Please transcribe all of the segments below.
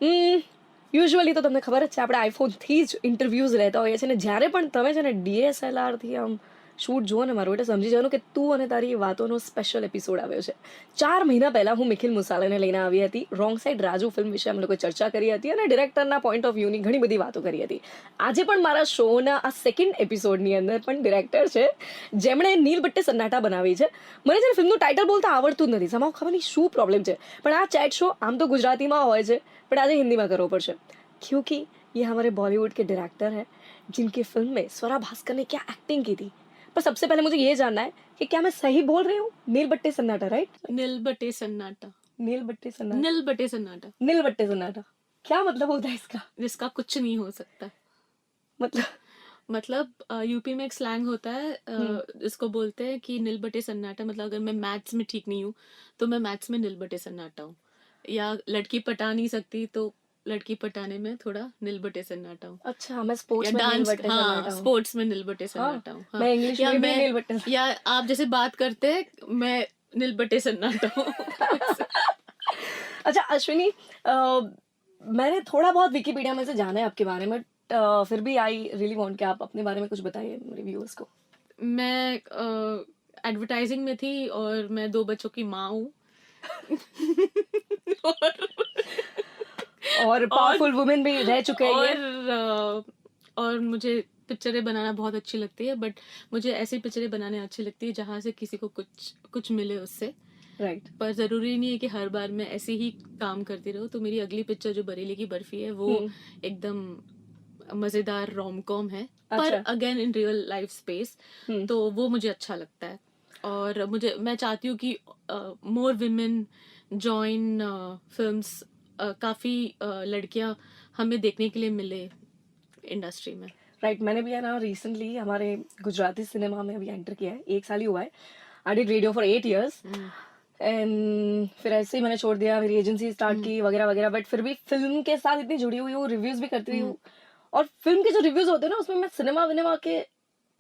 Usually તો તમને ખબર જ છે, આપણે આઈફોનથી જ ઇન્ટરવ્યૂઝ લેતા હોઈએ છીએ ને જ્યારે પણ તમે છે ને DSLRથી આમ શૂટ જુઓ ને મારું, એટલે સમજી જવાનું કે તું અને તારી વાતોનો સ્પેશિયલ એપિસોડ આવ્યો છે. 4 મહિના પહેલાં હું નિખિલ મુસાલેને લઈને આવી હતી. રોંગ સાઈડ રાજુ ફિલ્મ વિશે અમે લોકોએ ચર્ચા કરી હતી અને ડિરેક્ટરના પોઈન્ટ ઓફ વ્યૂની ઘણી બધી વાતો કરી હતી. આજે પણ મારા શોના આ સેકન્ડ એપિસોડની અંદર પણ ડિરેક્ટર છે જેમણે નીલ બટ્ટે સન્નાટા બનાવી છે. મને છે ને ફિલ્મનું ટાઇટલ બોલતા આવડતું જ નથી, સમાવ ખબર નહીં શું પ્રોબ્લેમ છે, પણ આ ચैट शो આમ તો ગુજરાતીમાં હોય છે પણ આજે हिंदी में करना पड़શે, क्योंकि ये हमारे बॉलीवुड के डायरेक्टर हैं जिनकी फिल्म में स्वरा भास्कर ने क्या एक्टिंग की थी. पर सबसे पहले मुझे ये जानना है कि क्या मैं सही बोल रही हूँ? नील बट्टे सन्नाटा, राइट? नील बटे सन्नाटा. नील बट्टे सन्नाटा, नील बटे सन्नाटा, नील बट्टे सन्नाटा क्या मतलब होता है इसका? जिसका कुछ नहीं हो सकता. मतलब यूपी में एक स्लैंग होता है, इसको बोलते हैं कि नील बटे सन्नाटा. मतलब अगर मैं मैथ्स में ठीक नहीं हूँ तो मैं मैथ्स में नील बटे सन्नाटा हूँ, या लड़की पटा नहीं सकती तो लड़की पटाने में थोड़ा नील बटे सन्नाटा हूँ. अच्छा, मैं स्पोर्ट्स या में नील डांस, बट्टे हाँ सन्नाटा हूँ. स्पोर्ट्स में नील बटे सन्नाटा हूँ. हाँ. मैं इंग्लिश या में भी मैं नील बट्टे या आप जैसे बात करते हैं, मैं नील बटे सन्नाटा हूँ. अच्छा अश्विनी, मैंने थोड़ा बहुत विकिपीडिया में से जाना है आपके बारे में, फिर भी आई रियली वांट कि आप अपने बारे में कुछ बताइए मेरे व्यूअर्स को. मैं एडवर्टाइजिंग में थी और मैं 2 बच्चों की माँ हूँ. और पावरफुल वुमेन भी रह चुके हैं ये. और मुझे पिक्चरें बनाना बहुत अच्छी लगती है, बट मुझे ऐसी पिक्चरें बनाने अच्छी लगती है जहाँ से किसी को कुछ मिले उससे. राइट. पर जरूरी नहीं है कि हर बार मैं ऐसे ही काम करती रहूं. तो मेरी अगली पिक्चर जो बरेली की बर्फी है वो एकदम मजेदार रोम कॉम है, पर again in real life space. तो वो मुझे अच्छा लगता है और मैं चाहती हूँ कि मोर विमेन जॉइन फिल्म्स. काफी लड़कियां हमें देखने के लिए मिले इंडस्ट्री में. राइट. मैंने भी है ना रिसेंटली हमारे गुजराती सिनेमा में अभी एंटर किया है, 1 साल ही हुआ है. I did radio for 8 years and फिर ऐसे ही मैंने छोड़ दिया, मेरी एजेंसी स्टार्ट की वगैरह वगैरह. बट फिर भी फिल्म के साथ इतनी जुड़ी हुई हूँ, रिव्यूज भी करती हुई हूँ. और फिल्म के जो रिव्यूज होते हैं ना उसमें मैं सिनेमा विनेमा के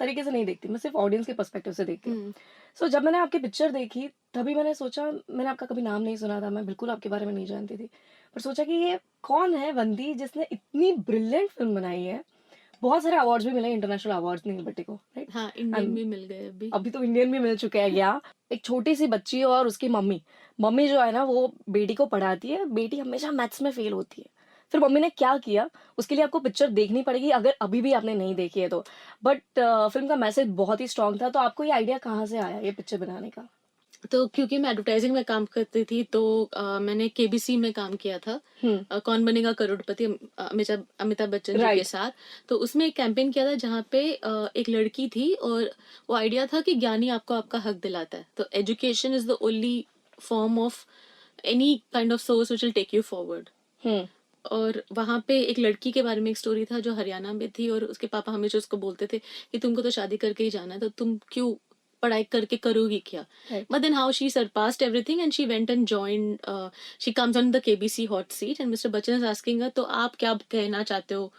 तरीके से नहीं देखती, मैं सिर्फ ऑडियंस के पर्सपेक्टिव से देखती हूँ. सो जब मैंने आपकी पिक्चर देखी तभी मैंने सोचा, मैंने आपका कभी नाम नहीं सुना था, मैं बिल्कुल आपके बारे में नहीं जानती थी, पर सोचा कि ये कौन है वंदी जिसने इतनी ब्रिलियंट फिल्म बनाई है. बहुत सारे अवार्ड्स भी मिले, इंटरनेशनल अवार्ड्स नील बट्टे को, राइट? हाँ, इंडियन भी मिल गए अभी तो इंडियन भी मिल चुके हैं. क्या एक छोटी सी बच्ची और उसकी मम्मी जो है ना वो बेटी को पढ़ाती है, बेटी हमेशा मैथ्स में फेल होती है. फिर मम्मी ने क्या किया उसके लिए आपको पिक्चर देखनी पड़ेगी अगर अभी भी आपने नहीं देखी है तो. बट फिल्म का मैसेज बहुत ही स्ट्रांग था. तो आपको ये आइडिया कहाँ से आया ये पिक्चर बनाने का? तो क्योंकि मैं एडवर्टाइजिंग में काम करती थी तो मैंने केबीसी में काम किया था, कौन बनेगा करोड़पति अमिताभ बच्चन जी के साथ. तो उसमें एक कैंपेन किया था जहाँ पे एक लड़की थी और वो आइडिया था कि ज्ञानी आपको आपका हक दिलाता है. तो education is the only form of any kind of source which will take you forward. और वहाँ पे एक लड़की के बारे में एक स्टोरी था जो हरियाणा में थी और उसके पापा हमेशा उसको बोलते थे कि तुमको तो शादी करके ही जाना है, तो तुम क्यों पढ़ाई करके करोगी क्या. But then how she surpassed everything and she went and joined, she comes on the KBC hot seat and mister Bachchan is asking her तो आप क्या कहना चाहते हो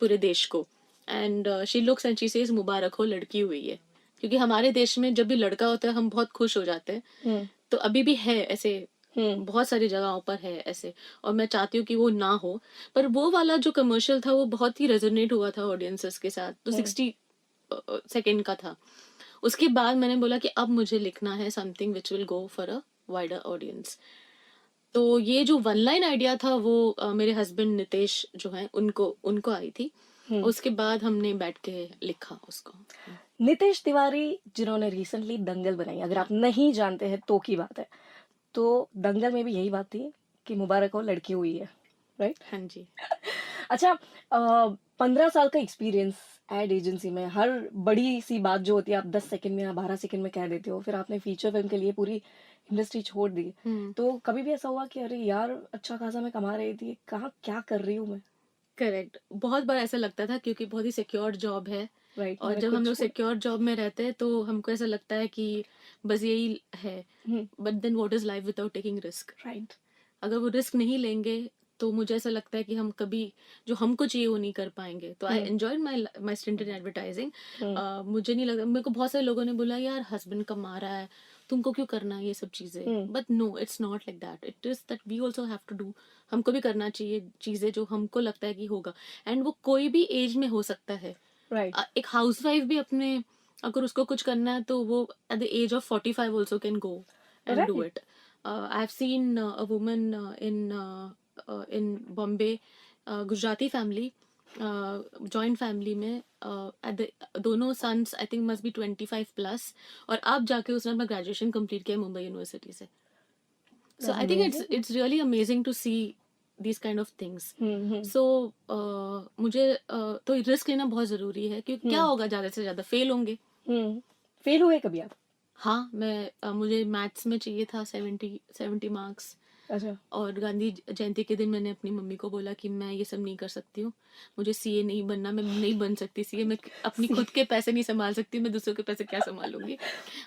पूरे देश को. And she looks and she says मुबारक हो लड़की हुई है. क्योंकि हमारे देश में जब भी लड़का होता है हम बहुत खुश हो जाते हैं. तो अभी भी है ऐसे, बहुत सारी जगहों पर है ऐसे, और मैं चाहती हूँ कि वो ना हो. पर वो वाला जो कमर्शियल था वो बहुत ही रेजोनेट हुआ था ऑडियंसेस के साथ. तो 60 सेकेंड का था. उसके बाद मैंने बोला कि अब मुझे लिखना है something which will go for a wider audience. तो ये जो वन लाइन आइडिया था वो मेरे हस्बैंड नितेश जो हैं उनको आई थी. उसके बाद हमने बैठ के लिखा उसको. नितेश तिवारी जिन्होंने रिसेंटली दंगल बनाई, अगर आप नहीं जानते हैं तो की बात है, तो दंगल में भी यही बात थी कि मुबारक हो लड़की हुई है, राइट? हाँ जी. अच्छा, 15 साल का एक्सपीरियंस एड एजेंसी में, हर बड़ी सी बात जो होती है आप 10 सेकंड में या 12 सेकंड में कह देते हो, फिर आपने फीचर फिल्म के लिए पूरी इंडस्ट्री छोड़ दी. तो कभी भी ऐसा हुआ कि अरे यार अच्छा खासा मैं कमा रही थी, कहाँ क्या कर रही हूँ मैं? करेक्ट. बहुत बार ऐसा लगता था क्योंकि बहुत ही सिक्योर जॉब है. राइट. और जब हम लोग सिक्योर जॉब में रहते हैं तो हमको ऐसा लगता है कि बस यही है. But then what is life without taking risk, right? अगर वो रिस्क नहीं लेंगे तो मुझे ऐसा लगता है कि हम कभी जो हमको चाहिए वो नहीं कर पाएंगे. तो I enjoyed my stint in advertising. मुझे नहीं लगता, मेरे को बहुत सारे लोगों ने बोला यार हस्बैंड कमा रहा है तुमको क्यों करना है ये सब चीजें, hmm but no, it's not like that, it is that we also have to do, हमको भी करना चाहिए चीजें जो हमको लगता है कि होगा, एंड वो कोई भी एज में हो सकता है। राइट एक हाउसवाइफ भी अपने, अगर उसको कुछ करना है तो वो at the age of 45 also can go and do right it. I have seen a woman in Bombay, Gujarati family, joint family में, at the दोनों sons I think must be 25 plus, और अब जाके उसने अपना ग्रेजुएशन कंप्लीट किया मुंबई यूनिवर्सिटी से। So That's I think it's amazing. It's really amazing to see these kind of things. Hmm so मुझे तो रिस्क लेना बहुत जरूरी है, क्योंकि क्या होगा, ज्यादा से ज्यादा फेल होंगे। फेल हुए कभी आप? हाँ, मुझे मैथ्स में चाहिए था 70 मार्क्स, अच्छा और गांधी जयंती के दिन मैंने अपनी मम्मी को बोला कि मैं ये सब नहीं कर सकती हूँ, मुझे सीए नहीं बनना, मैं नहीं बन सकती सीए, मैं अपनी खुद के पैसे नहीं संभाल सकती, मैं दूसरों के पैसे क्या संभालूंगी,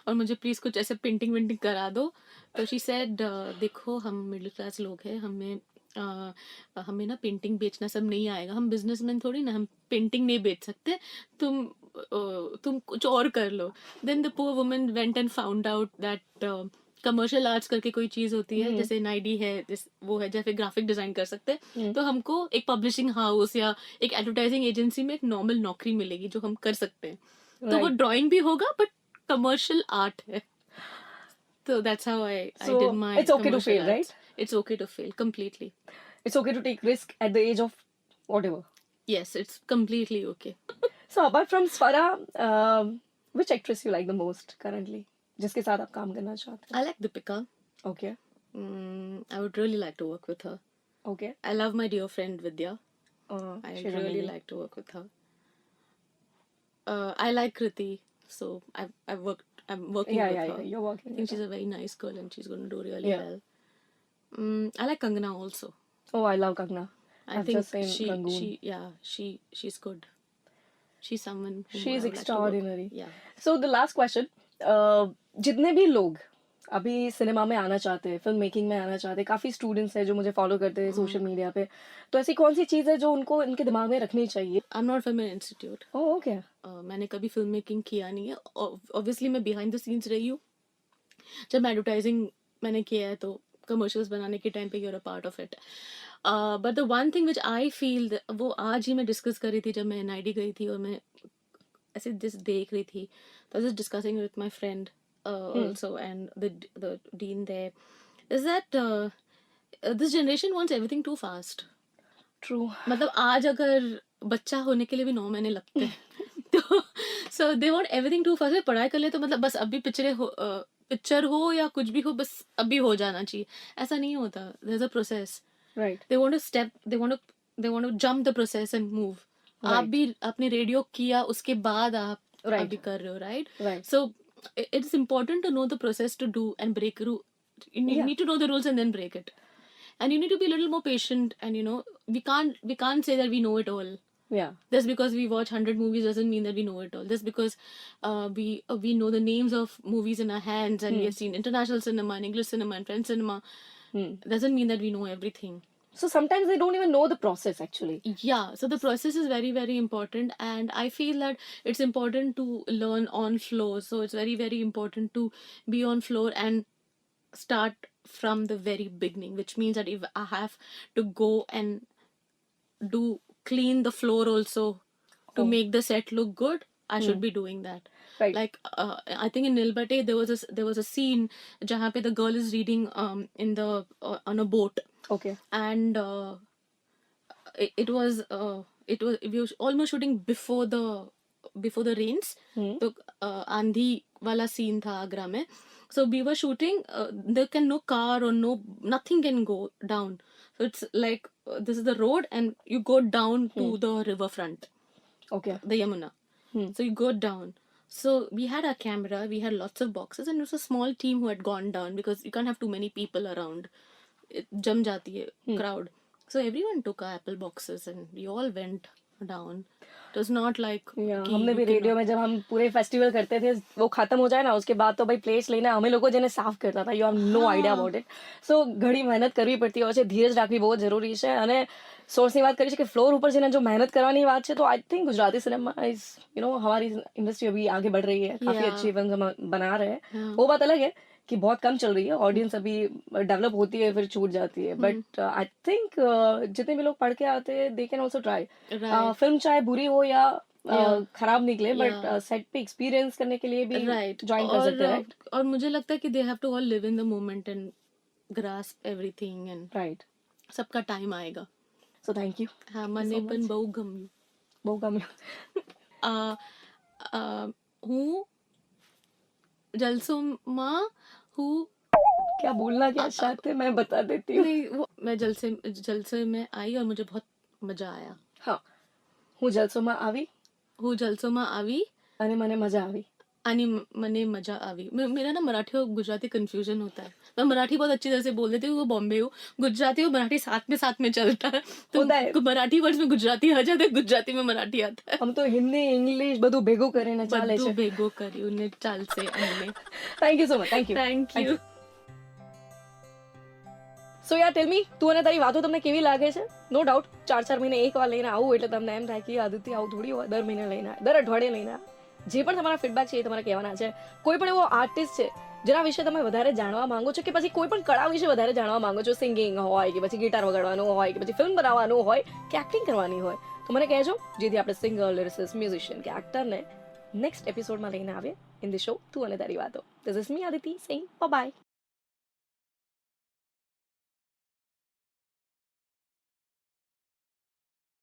और मुझे प्लीज कुछ ऐसे पेंटिंग वेंटिंग करा दो। तो शी सेड, देखो हम मिडिल क्लास लोग हैं, हमें ना पेंटिंग बेचना सब नहीं आएगा, हम बिजनेसमैन थोड़ी ना, हम पेंटिंग नहीं बेच सकते, तुम कुछ और कर लो। Then the poor woman went and found out that commercial arts करके कोई चीज होती है, जैसे एनआईडी है, वो है, जैसे ग्राफिक डिजाइन कर सकते हैं, तो हमको एक पब्लिशिंग हाउस या एक एडवर्टाइजिंग एजेंसी में एक नॉर्मल नौकरी मिलेगी जो हम कर सकते हैं, तो वो राइट ड्राइंग भी होगा बट कमर्शियल आर्ट है। तो that's how I So did my it's okay to commercial fail, right? Arts. It's okay to fail completely. It's okay to take risk at the age of whatever. Yes, it's completely okay. So apart from Swara, which actress you like the most currently? जिसके साथ आप काम करना चाहते I like Deepika. हैं? Okay, I would really like to work with her. okay. I love my dear friend Vidya. I She's really amazing. like to work with her. I like Kriti, so I'm working Yeah, with yeah, her. yeah. You're working. I think with she's her. a very nice girl and she's going to do really Yeah. well. I like Kangana also. Oh, I love Kangna. I I've think just seen Rangoon. she's good. She's someone whom She I is would like to work with. extraordinary. Yeah. So the last question, जितने भी लोग अभी cinema में आना चाहते हैं, film making में आना चाहते हैं, काफी स्टूडेंट्स हैं जो मुझे फॉलो करते हैं सोशल मीडिया पे, तो ऐसी कौन सी चीज है जो उनको इनके दिमाग में रखनी चाहिए? I'm not from an institute. Oh okay. मैंने कभी फिल्म मेकिंग किया नहीं है, ऑब्वियसली मैं बिहाइंड द सीन्स रही हूँ, जब एडवर्टाइजिंग मैंने किया है तो कमर्शियल्स बनाने के टाइम पे you're a part of it, but the one thing which I feel, वो आज ही मैं डिस्कस कर रही थी जब मैं एनआईडी गई थी, और मैं ऐसे देख रही थी, तो I was discussing with my friend also and the dean there, is that this generation wants everything too fast. True. मतलब आज अगर बच्चा होने के लिए भी 9 महीने लगते हैं तो so they want everything too fast, पढ़ाई कर ले तो मतलब बस अभी पिक्चर हो या कुछ भी हो, बस अभी हो जाना चाहिए, ऐसा नहीं होता, there is a process, right. They want to step, they want to jump the process and move. आप भी आपने रेडियो किया, उसके बाद आप Right. अभी कर रहे हो, right? Right. So it's important to know the process to do and break rule. You Yeah. need to know the rules and then break it, and you need to be a little more patient, and we can't say that we know it all. Yeah. Just because we watch 100 movies doesn't mean that we know it all. Just because we know the names of movies in our hands and we have seen international cinema and English cinema and French cinema doesn't mean that we know everything. So sometimes they don't even know the process actually. Yeah, so the process is very, very important, and I feel that it's important to learn on floor. So it's very, very important to be on floor and start from the very beginning, which means that if I have to go and clean the floor also to make the set look good, I should be doing that. Right. Like I think in Nilbate there was a scene jahan pe the girl is reading in the on a boat, Okay. and it was we were almost shooting before the rains. तो आंधी वाला scene था आगरा में, so we were shooting, there can no car or nothing can go down, so it's like this is the road and you go down to the riverfront, Okay. the Yamuna. So you go down. So we had our camera, we had lots of boxes, and it was a small team who had gone down because you can't have too many people around. Jam jati hai crowd. So everyone took our Apple boxes and we all went down. It was not like Yeah, कि हमने भी you cannot- radio में जब हम पूरे festival करते थे, वो खत्म हो जाए ना, उसके बाद तो भाई प्लेट्स लेना हमें लोगों જેને સાફ કરતા હતા. You have no idea about it. So ઘણી મહેનત કરવી પડતી હોય છે, ધીરજ રાખવી બહુ જરૂરી છે, અને સોર્સની વાત કરી છે કે ફ્લોર ઉપર જેને जो मेहनत करवानी बात है तो I think Gujarati cinema is हमारी इंडस्ट्री अभी आगे बढ़ रही है, काफी Yeah. अच्छी फिल्म हम बना रहे हैं. हाँ. वो बात अलग है कि बहुत कम चल रही है, ऑडियंस अभी डेवलप होती है फिर छूट जाती है, बट आई थिंक जितने भी लोग पढ़ के आते हैं they can also try. Right. Film चाहे बुरी हो या Yeah. खराब निकले, बट Yeah. सेट पे एक्सपीरियंस करने के लिए भी Right. ज्वाइन कर सकते हैं. और मुझे लगता है कि they have to all live in the moment and grasp everything and right. सबका टाइम आएगा. So thank you. હા, મને so પણ much. બહુ ગમ્યું. બહુ ગમ્યું. અ, અ, હું જલસોમાં હું क्या बोलना क्या चाहते मैं बता देती हूँ. नहीं वो मैं जलसे में आई और मुझे बहुत मजा आया. હા, હું જલસોમાં આવી હું જલસોમાં આવી અને મને મજા આવી. आणि मने मजा आवी. मेरा ना मराठी और गुजराती कंफ्यूजन होता है. मैं मराठी बहुत अच्छी तरह से बोल देती हूँ, वो बॉम्बे हूँ. गुजराती और मराठी साथ में चलता है. तो होता है. मराठी वर्ड्स में गुजराती आ जाते हैं, गुजराती में मराठी आता है. हम तो हिंदी इंग्लिश બધું ભેગું કરીને ચાલે બધું છે. ભેગો કર્યું ને ચાલશે અમને. Thank you so much. Thank you. Thank you. So યાર ટેલ મી, તું અને તારી વાતો તમને કેવી લાગે છે? નો ડાઉટ 4 મહિને એક વાર લઈને આવું એટલે તમને એમ થાય કે આદિત્ય આવું થોડી હોય, દર મહિને લઈને આવે, દર અઠવાડિયે લઈને આવે. જે પણ તમારા ફીડબેક છે એ તમારે કહેવાના છે. કોઈ પણ એવો આર્ટિસ્ટ છે જેના વિશે તમે વધારે જાણવા માંગો છો કે પછી કોઈ પણ કળા વિશે વધારે જાણવા માંગો છો, સિંગિંગ હોય કે પછી ગિટાર વગાડવાનું હોય કે પછી ફિલ્મ બનાવવાનું હોય કે એક્ટિંગ કરવાની હોય, તો મને કહેજો, જેથી આપણે સિંગર, લિરિસિસ્ટ, મ્યુઝિશિયન કે એક્ટરને નેક્સ્ટ એપિસોડમાં લઈને આવીએ ઇન ધી શો તું અને તારી વાતો. This is me Aditi saying by.